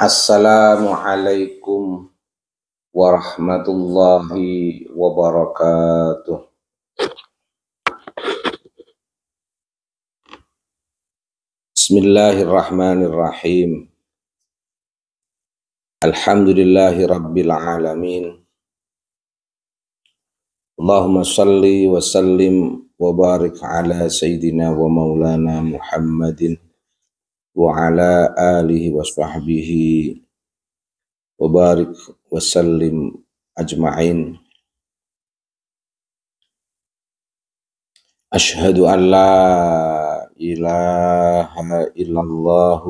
Assalamualaikum warahmatullahi wabarakatuh. Bismillahirrahmanirrahim. Alhamdulillahi rabbil alamin. Allahumma salli wa sallim wa barik ala sayyidina wa maulana Muhammadin wa ala alihi wa sahbihi wa barik wa sallim ajma'in. Ashhadu an la ilaha illallah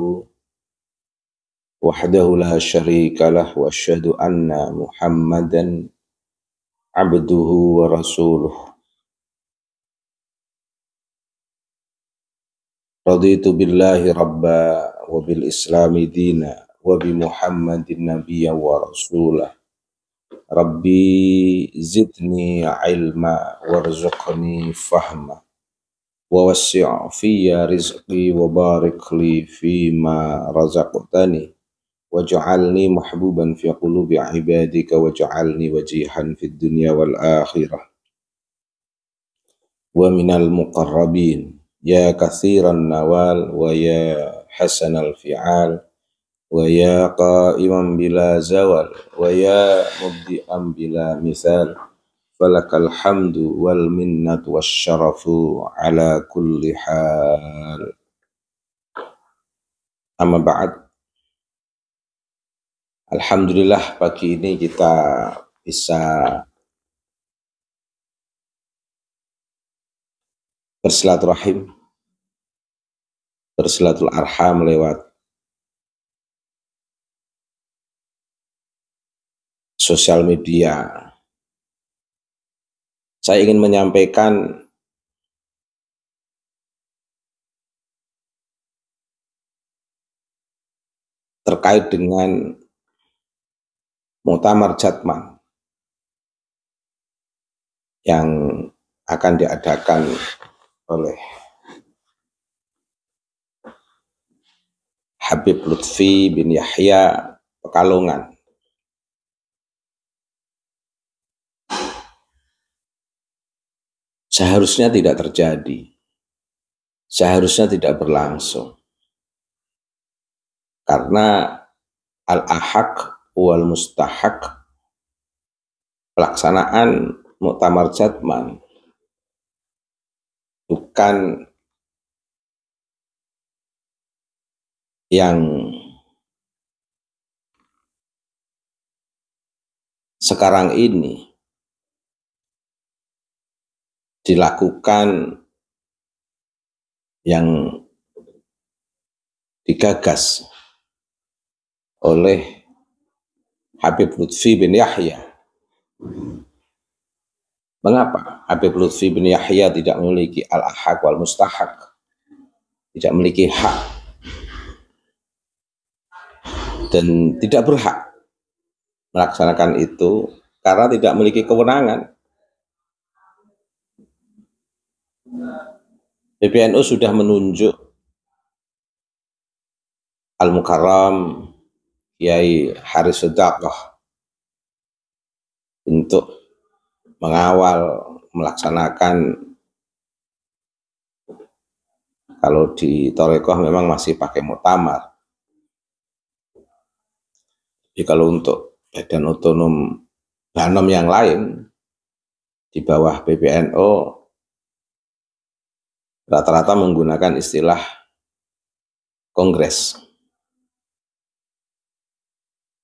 wahdahu la syarika lah wa asyhadu anna Muhammadan abduhu wa rasuluh. Raditu billahi rabba wa bil islami dina wa bi Muhammadin nabiyya wa rasulah. Rabbi zidni ilma warzuqni fahma wa wassi' fiyya rizqi wa barik li fima razaqtani waj'alni mahbuban fi qulubi ibadika waj'alni wajihan fid dunya wal akhirah wa minal muqarrabin ya katsiran nawal wa ya hasanal fi'al wa ya qa'iman bila zawal wa ya mubdi'an bila misal falakal hamdu wal minnatu wasyarafu ala kulli hal. Amma ba'd. Alhamdulillah pagi ini kita bisa bersilaturahim, bersilatul arham lewat sosial media. Saya ingin menyampaikan terkait dengan Muktamar Jatman yang akan diadakan oleh Habib Lutfi bin Yahya Pekalongan. Seharusnya tidak terjadi, seharusnya tidak berlangsung, karena al-ahaq wal mustahaq, pelaksanaan Muktamar Jatman bukan yang sekarang ini dilakukan, yang digagas oleh Habib Lutfi bin Yahya. Mengapa Habib Lutfi bin Yahya tidak memiliki al-ahaq wal mustahaq, tidak memiliki hak dan tidak berhak melaksanakan itu? Karena tidak memiliki kewenangan. PBNU sudah menunjuk Al-Mukarram Kiai Haris Sedaqah untuk mengawal, melaksanakan. Kalau di Torekoh memang masih pakai muktamar. Jadi kalau untuk badan otonom Banom yang lain di bawah PBNU rata-rata menggunakan istilah kongres.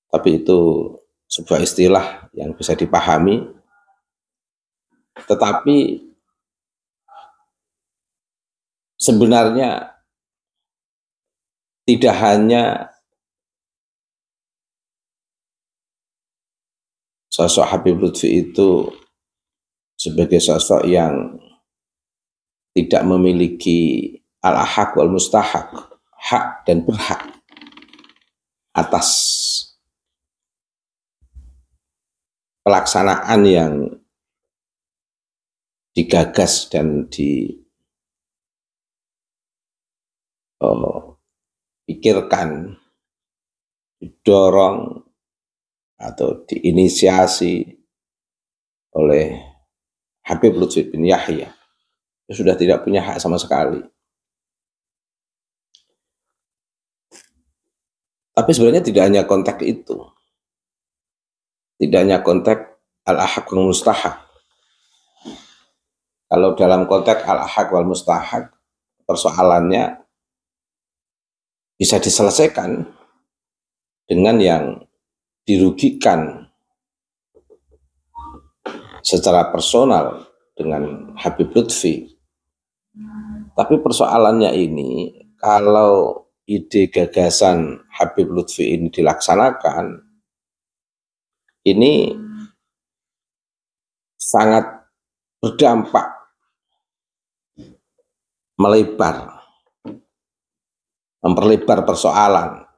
Tapi itu sebuah istilah yang bisa dipahami, tetapi sebenarnya tidak hanya sosok Habib Lutfi itu sebagai sosok yang tidak memiliki al-ahaq wal mustahaq, hak dan berhak atas pelaksanaan yang digagas dan dipikirkan didorong atau diinisiasi oleh Habib Lutfi bin Yahya, sudah tidak punya hak sama sekali. Tapi sebenarnya tidak hanya konteks itu, tidak hanya konteks al-ahaq wal mustahak. Kalau dalam konteks al-ahaq wal mustahak, persoalannya bisa diselesaikan dengan yang dirugikan secara personal dengan Habib Lutfi. Tapi persoalannya ini, kalau ide gagasan Habib Lutfi ini dilaksanakan, ini sangat berdampak melebar, memperlebar persoalan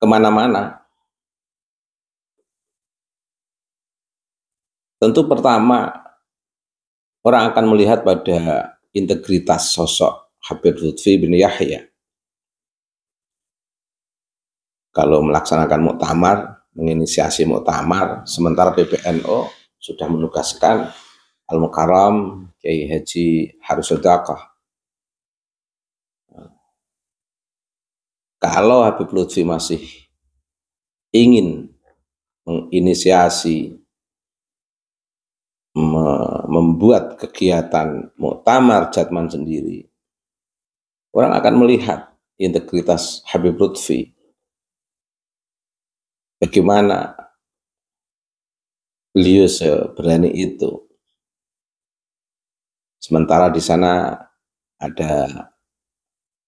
kemana-mana. Tentu pertama, orang akan melihat pada integritas sosok Habib Lutfi bin Yahya. Kalau melaksanakan muktamar, menginisiasi muktamar, sementara PBNU sudah menugaskan Al-Mukarram Kiai Haji Harus Sedekah. Kalau Habib Lutfi masih ingin menginisiasi, membuat kegiatan muktamar Jatman sendiri, orang akan melihat integritas Habib Lutfi, bagaimana beliau seberani itu. Sementara di sana ada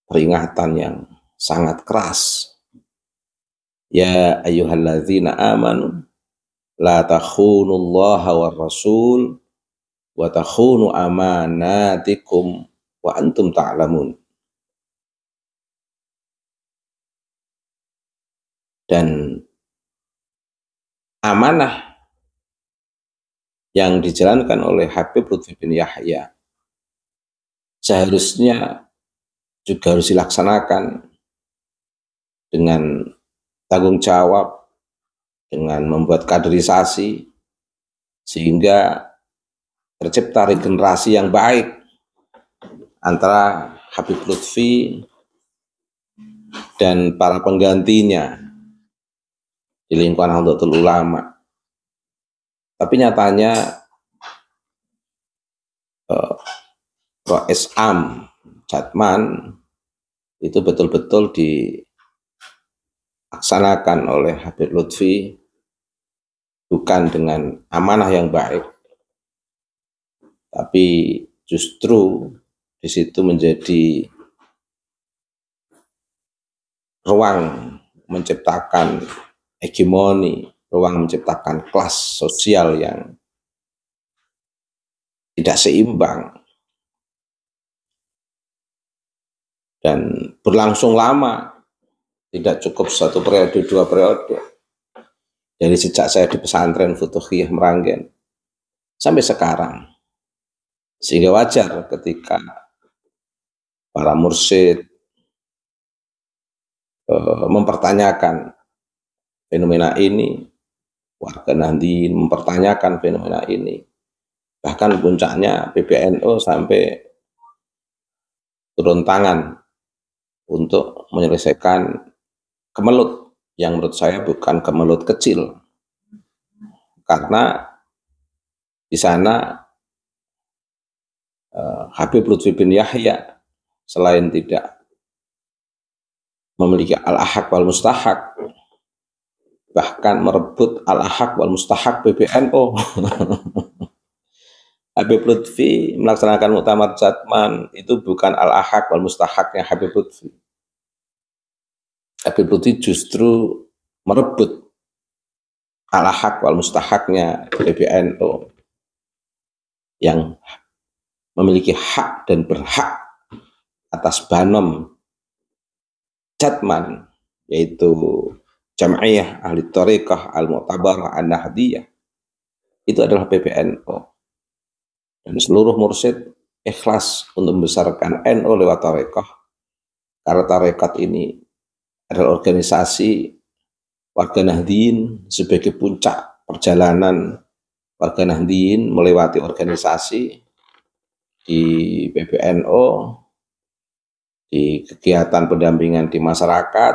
peringatan yang sangat keras. Ya ayyuhalladzina amanu la takhunullaha war rasul wa takhunu amanatikum wa antum ta'lamun. Dan amanah yang dijalankan oleh Habib Lutfi bin Yahya seharusnya juga harus dilaksanakan dengan tanggung jawab, dengan membuat kaderisasi, sehingga tercipta regenerasi yang baik antara Habib Lutfi dan para penggantinya di lingkungan Nahdlatul Ulama. Tapi nyatanya Rois Am Jatman itu betul-betul dilaksanakan oleh Habib Lutfi bukan dengan amanah yang baik, tapi justru di situ menjadi ruang menciptakan hegemoni, ruang menciptakan kelas sosial yang tidak seimbang dan berlangsung lama, tidak cukup 1 periode, 2 periode. Dari sejak saya di pesantren Futuhiyah Meranggen sampai sekarang. Sehingga wajar ketika para mursyid mempertanyakan fenomena ini, warga Nahdien mempertanyakan fenomena ini. Bahkan puncaknya PBNU sampai turun tangan untuk menyelesaikan kemelut yang menurut saya bukan kemelut kecil, karena di sana Habib Lutfi bin Yahya selain tidak memiliki al-ahaq wal mustahak, bahkan merebut al-ahaq wal mustahak PBNU. Habib Lutfi melaksanakan muktamar Jatman itu bukan al-ahaq wal mustahaknya Habib Lutfi. Habib Lutfi justru merebut al-ahaq wal mustahaknya PBNU yang memiliki hak dan berhak atas banom Jatman, yaitu Jam'iyah Ahli Thariqah Al-Mu'tabarah An-Nahdiyah. Itu adalah PBNU. Dan seluruh mursyid ikhlas untuk membesarkan NU lewat thariqah, karena thariqat ini adalah organisasi warga Nahdien sebagai puncak perjalanan warga Nahdien melewati organisasi di PBNU, di kegiatan pendampingan di masyarakat,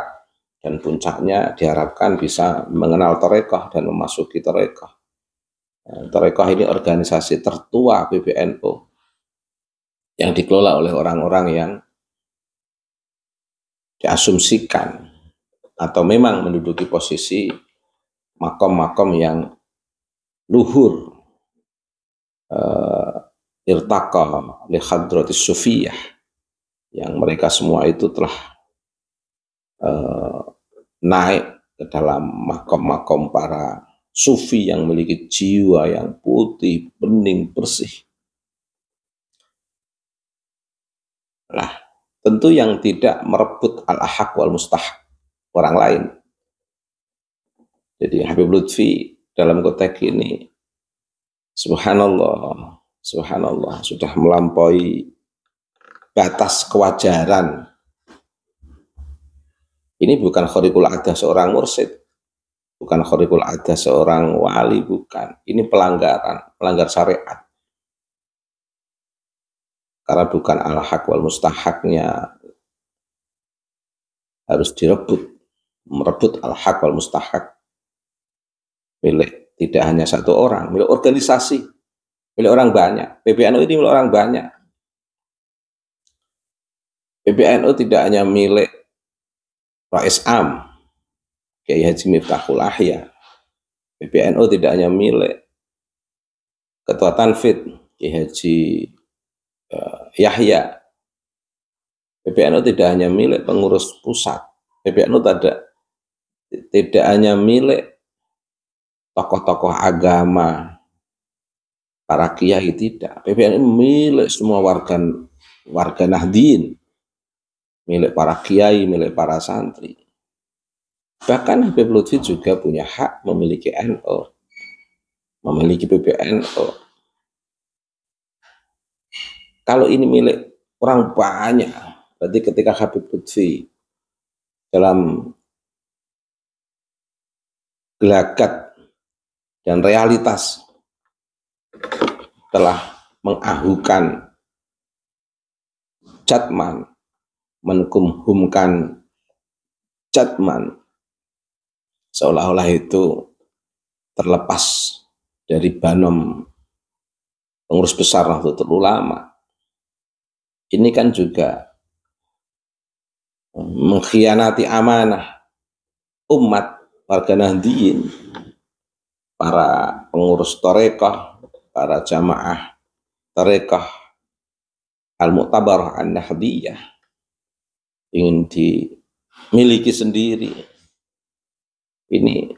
dan puncaknya diharapkan bisa mengenal Thariqah dan memasuki Thariqah. Thariqah ini organisasi tertua PBNU yang dikelola oleh orang-orang yang diasumsikan atau memang menduduki posisi makom-makom yang luhur, irtaqa li hadratis sufiyah, yang mereka semua itu telah naik ke dalam makom-makom para sufi yang memiliki jiwa yang putih, bening, bersih. Nah, tentu yang tidak merebut al-ahaq wal mustahaq orang lain. Jadi Habib Lutfi dalam konteks ini, subhanallah, subhanallah, sudah melampaui batas kewajaran. Ini bukan khariqul adah seorang mursyid, bukan khariqul adah seorang wali, bukan. Ini pelanggaran, melanggar syariat. Karena bukan al-haq wal mustahaknya harus direbut, merebut al-haq wal mustahak milik tidak hanya satu orang, milik organisasi, milik orang banyak. PBNU ini milik orang banyak. PBNU tidak hanya milik Rais Am, Kiai Haji Miftahul Ahya. PBNU tidak hanya milik Ketua Tanfid, Kiai Haji Yahya. PBNU tidak hanya milik pengurus pusat. PBNU tidak hanya milik tokoh-tokoh agama, para kiai, tidak. PBNU milik semua warga Nahdien, milik para kiai, milik para santri. Bahkan Habib Lutfi juga punya hak memiliki NU, memiliki PBNU. Kalau ini milik orang banyak, berarti ketika Habib Lutfi dalam gelagat dan realitas telah mengahukan Jatman, menkumhumkan Jatman, seolah-olah itu terlepas dari banom pengurus besar Nahdlatul Ulama. Ini kan juga mengkhianati amanah umat warga Nahdien, para pengurus Thariqah, para jamaah Thariqah Al-Mu'tabarah An-Nahdiyah, ingin dimiliki sendiri. Ini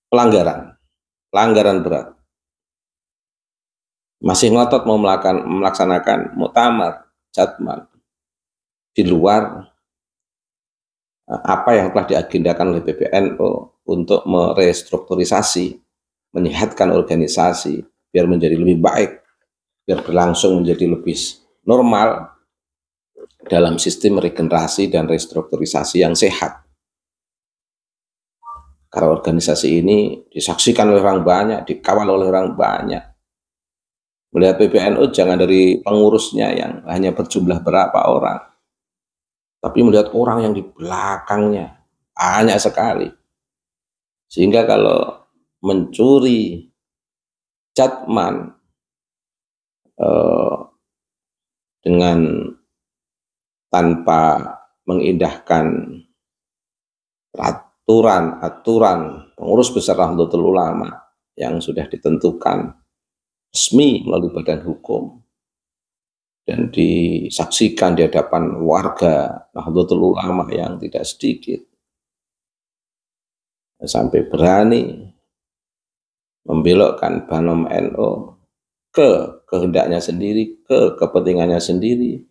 pelanggaran berat. Masih ngotot mau melaksanakan muktamar Jatman di luar apa yang telah diagendakan oleh PBNU untuk merestrukturisasi, menyehatkan organisasi biar menjadi lebih baik, biar berlangsung menjadi lebih normal dalam sistem regenerasi dan restrukturisasi yang sehat. Karena organisasi ini disaksikan oleh orang banyak, dikawal oleh orang banyak. Melihat PBNU jangan dari pengurusnya yang hanya berjumlah berapa orang, tapi melihat orang yang di belakangnya banyak sekali. Sehingga kalau mencuri Jatman dengan tanpa mengindahkan aturan pengurus besar Nahdlatul Ulama yang sudah ditentukan resmi melalui badan hukum dan disaksikan di hadapan warga Nahdlatul Ulama yang tidak sedikit, sampai berani membelokkan banom NU ke kehendaknya sendiri, ke kepentingannya sendiri,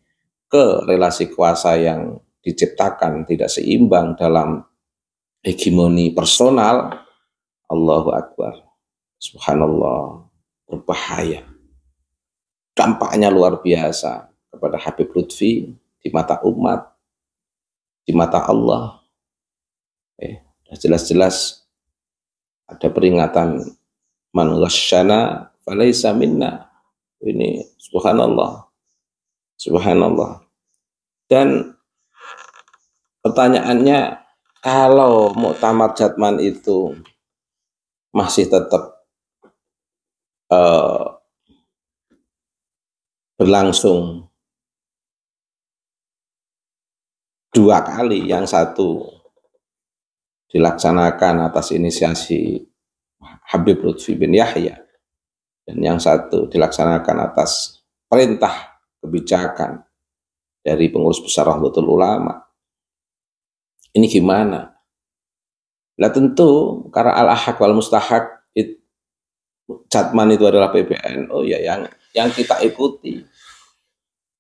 ke relasi kuasa yang diciptakan tidak seimbang dalam hegemoni personal. Allahu Akbar, subhanallah, berbahaya. Dampaknya luar biasa kepada Habib Lutfi di mata umat, di mata Allah. jelas-jelas ada peringatan man ghasyana falaysa minna. Ini subhanallah. Subhanallah. Dan pertanyaannya, kalau muktamar Jatman itu masih tetap berlangsung 2 kali, yang satu dilaksanakan atas inisiasi Habib Lutfi bin Yahya, dan yang satu dilaksanakan atas perintah kebijakan dari pengurus besar Nahdlatul Ulama. Ini gimana? Lah tentu karena al-ahaq wal mustahaq Jatman itu adalah PBNU, ya yang kita ikuti,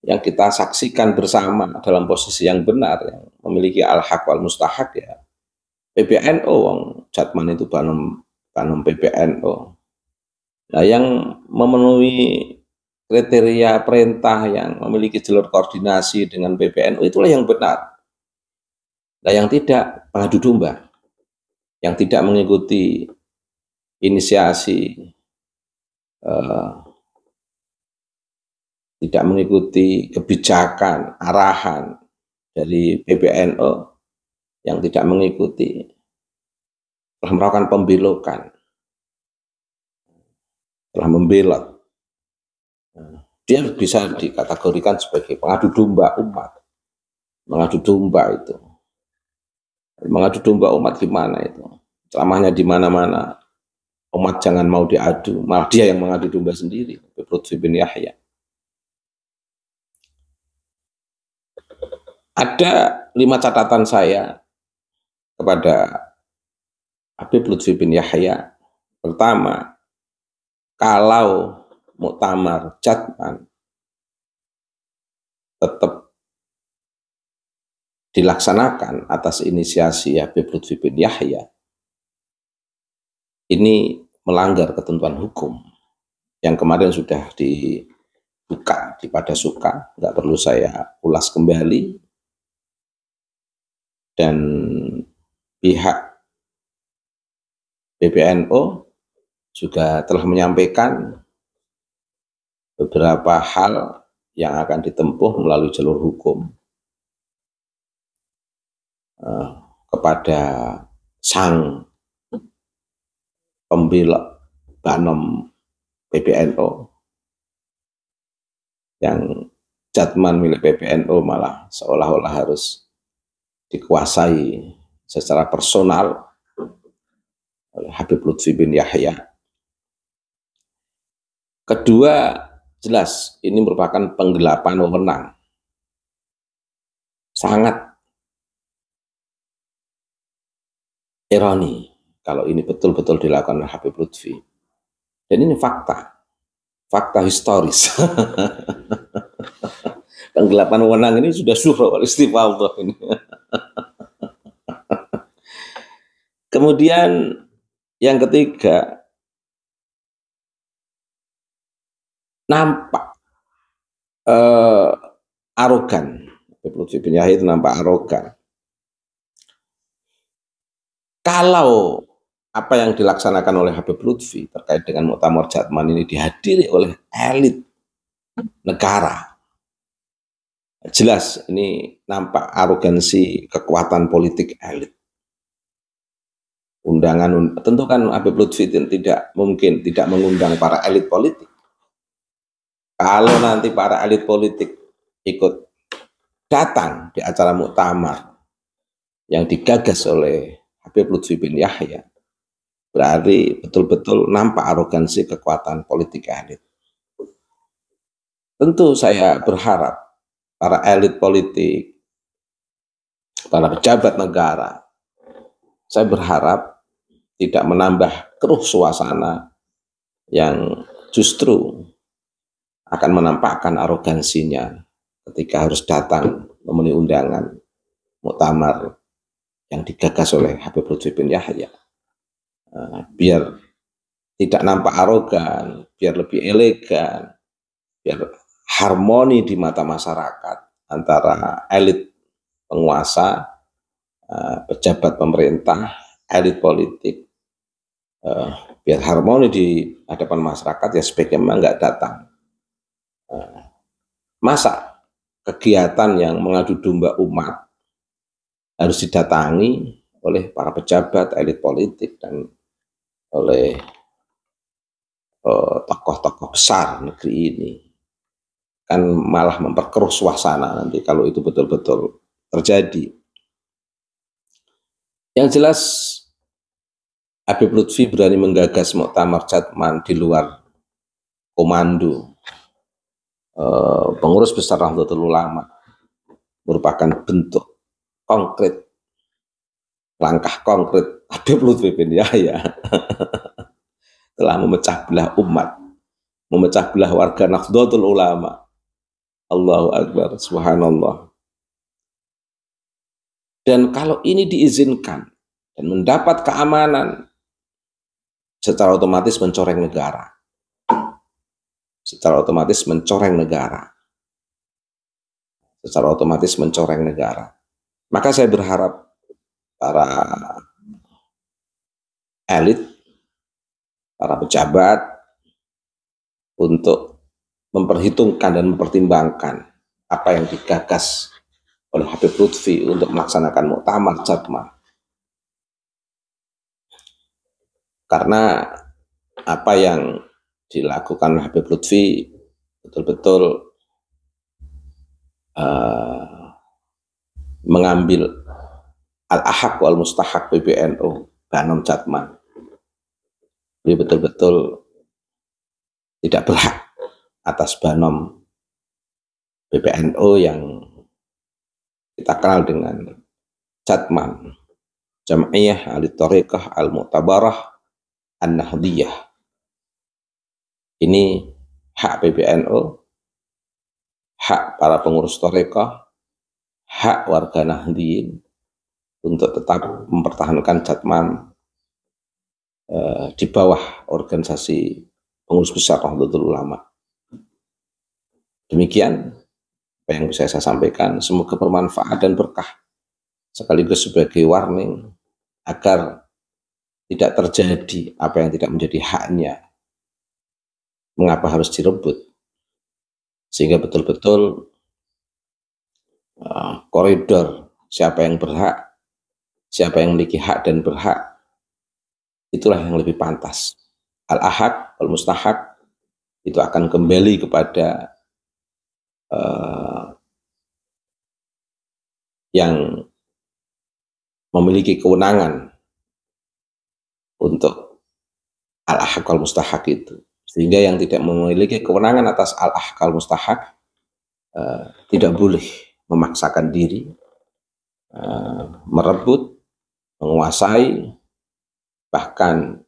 yang kita saksikan bersama dalam posisi yang benar, yang memiliki al-haq wal mustahaq ya PBNU. Wong Jatman itu banom PBNU. Nah, yang memenuhi kriteria perintah yang memiliki jalur koordinasi dengan PBNU itulah yang benar. Nah, yang tidak pengadu domba, yang tidak mengikuti inisiasi, tidak mengikuti kebijakan, arahan dari PBNU, yang tidak mengikuti, telah melakukan pembelokan, telah membelot. Dia bisa dikategorikan sebagai pengadu domba umat. Mengadu domba itu. Mengadu domba umat gimana itu? Ceramahnya di mana-mana. Umat jangan mau diadu, malah dia yang mengadu domba sendiri. Lutfi bin Yahya. Ada 5 catatan saya kepada Habib Lutfi bin Yahya. Pertama, kalau muktamar Jatman tetap dilaksanakan atas inisiasi Habib Lutfi bin Yahya, ini melanggar ketentuan hukum yang kemarin sudah dibuka di Padasuka, nggak perlu saya ulas kembali. Dan pihak PBNU juga telah menyampaikan beberapa hal yang akan ditempuh melalui jalur hukum kepada sang pembela banom PBNU, yang Jatman milik PBNU malah seolah-olah harus dikuasai secara personal oleh Habib Lutfi bin Yahya. Kedua, jelas ini merupakan penggelapan wewenang. Sangat ironi kalau ini betul-betul dilakukan oleh Habib Lutfi. Dan ini fakta historis. Penggelapan wewenang ini sudah surah wal-istifadhah ini. Kemudian yang ketiga, nampak arogan. Habib Lutfi bin Yahya itu nampak arogan. Kalau apa yang dilaksanakan oleh Habib Lutfi terkait dengan muktamar Jatman ini dihadiri oleh elit negara, jelas ini nampak arogansi kekuatan politik elit. Undangan, tentu kan Habib Lutfi tidak mungkin tidak mengundang para elit politik. Kalau nanti para elit politik ikut datang di acara muktamar yang digagas oleh Habib Lutfi bin Yahya, berarti betul-betul nampak arogansi kekuatan politik elit. Tentu saya berharap para elit politik, para pejabat negara, saya berharap tidak menambah keruh suasana yang justru akan menampakkan arogansinya ketika harus datang memenuhi undangan muktamar yang digagas oleh Habib Lutfi bin Yahya. Biar tidak nampak arogan, biar lebih elegan, biar harmoni di mata masyarakat antara elit penguasa, pejabat pemerintah, elit politik biar harmoni di hadapan masyarakat, ya sebaiknya memang nggak datang. Masa kegiatan yang mengadu domba umat harus didatangi oleh para pejabat, elit politik, dan oleh tokoh-tokoh besar negeri ini? Kan malah memperkeruh suasana nanti kalau itu betul-betul terjadi. Yang jelas Habib Lutfi berani menggagas muktamar Jatman di luar komando pengurus besar Nahdlatul Ulama, merupakan bentuk konkret, langkah konkret Habib Lutfi bin Yahya telah memecah belah umat, memecah belah warga Nahdlatul Ulama. Allahu Akbar, subhanallah. Dan kalau ini diizinkan dan mendapat keamanan, secara otomatis mencoreng negara. Secara otomatis mencoreng negara. Secara otomatis mencoreng negara. Maka saya berharap para elit, para pejabat untuk memperhitungkan dan mempertimbangkan apa yang digagas oleh Habib Lutfi untuk melaksanakan muktamar Jatman. Karena apa yang dilakukan Habib Lutfi betul-betul mengambil al-ahaq wal mustahaq PBNU, Banom Jatman. Beliau betul-betul tidak berhak atas Banom PBNU yang kita kenal dengan Jatman, Jam'iyah Al-Tariqah Al-Mu'tabarah An-Nahdiyah. Ini hak PBNU, hak para pengurus Tariqah, hak warga Nahdiyin untuk tetap mempertahankan Jatman di bawah organisasi pengurus besar Nahdlatul Ulama. Demikian apa yang bisa saya sampaikan, semoga bermanfaat dan berkah, sekaligus sebagai warning agar tidak terjadi apa yang tidak menjadi haknya, mengapa harus direbut, sehingga betul-betul koridor siapa yang berhak, siapa yang memiliki hak dan berhak, itulah yang lebih pantas. Al-ahaq, al-mustahaq itu akan kembali kepada yang memiliki kewenangan untuk al-ahaq al-mustahaq itu. Sehingga yang tidak memiliki kewenangan atas al-ahaq al-mustahaq tidak boleh memaksakan diri, merebut, menguasai, bahkan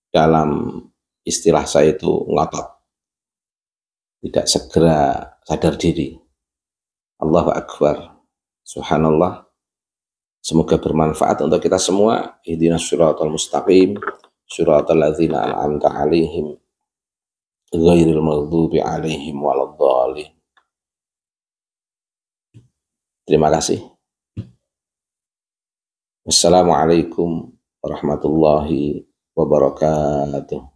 dalam istilah saya itu ngotot, tidak segera sadar diri. Allahu Akbar, subhanallah. Semoga bermanfaat untuk kita semua. Ihdinas siratal mustaqim, siratal ladzina an'amta 'alaihim ghairil maghdubi 'alaihim waladdallin. Terima kasih. Wassalamualaikum warahmatullahi wabarakatuh.